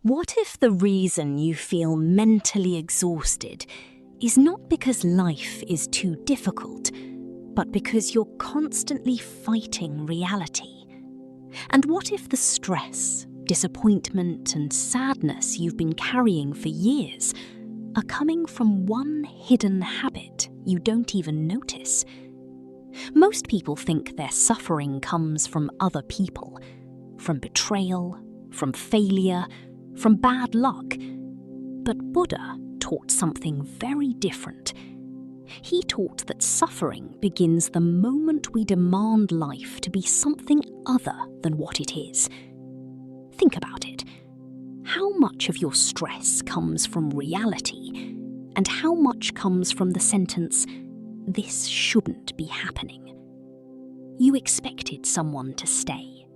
What if the reason you feel mentally exhausted is not because life is too difficult, but because you're constantly fighting reality? And what if the stress, disappointment, and sadness you've been carrying for years are coming from one hidden habit you don't even notice? Most people think their suffering comes from other people, from betrayal, from failure, from bad luck. But Buddha taught something very different. He taught that suffering begins the moment we demand life to be something other than what it is. Think about it. How much of your stress comes from reality, and how much comes from the sentence, "This shouldn't be happening"? You expected someone to stay.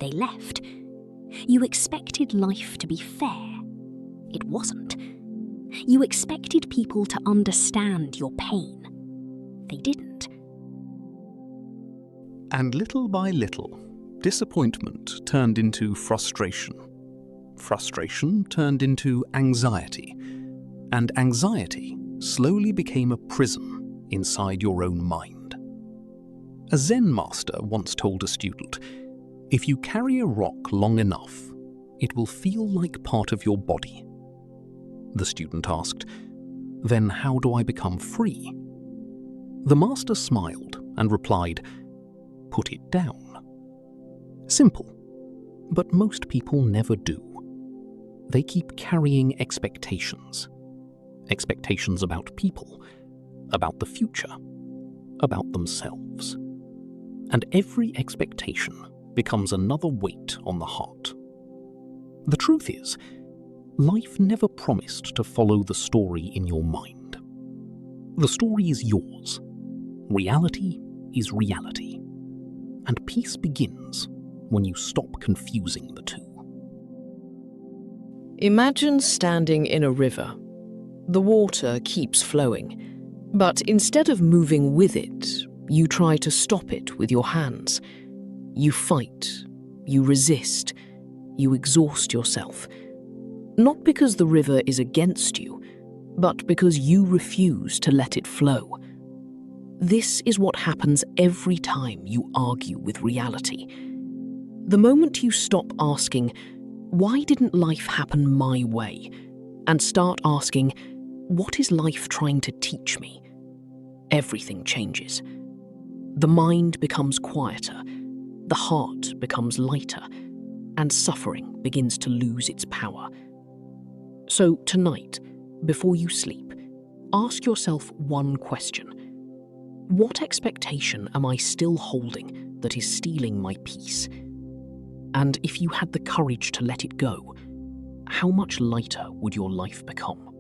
They left. You expected life to be fair. It wasn't. You expected people to understand your pain. They didn't. And little by little, disappointment turned into frustration. Frustration turned into anxiety. And anxiety slowly became a prison inside your own mind. A Zen master once told a student, "If you carry a rock long enough, it will feel like part of your body." The student asked, "Then how do I become free?" The master smiled and replied, "Put it down." Simple, but most people never do. They keep carrying expectations. Expectations about people, about the future, about themselves. And every expectation becomes another weight on the heart. The truth is, life never promised to follow the story in your mind. The story is yours. Reality is reality. And peace begins when you stop confusing the two. Imagine standing in a river. The water keeps flowing, but instead of moving with it, you try to stop it with your hands. You fight, you resist, you exhaust yourself. Not because the river is against you, but because you refuse to let it flow. This is what happens every time you argue with reality. The moment you stop asking, "Why didn't life happen my way?" and start asking, "What is life trying to teach me?" everything changes. The mind becomes quieter, the heart becomes lighter, and suffering begins to lose its power. So tonight, before you sleep, ask yourself one question. What expectation am I still holding that is stealing my peace? And if you had the courage to let it go, how much lighter would your life become?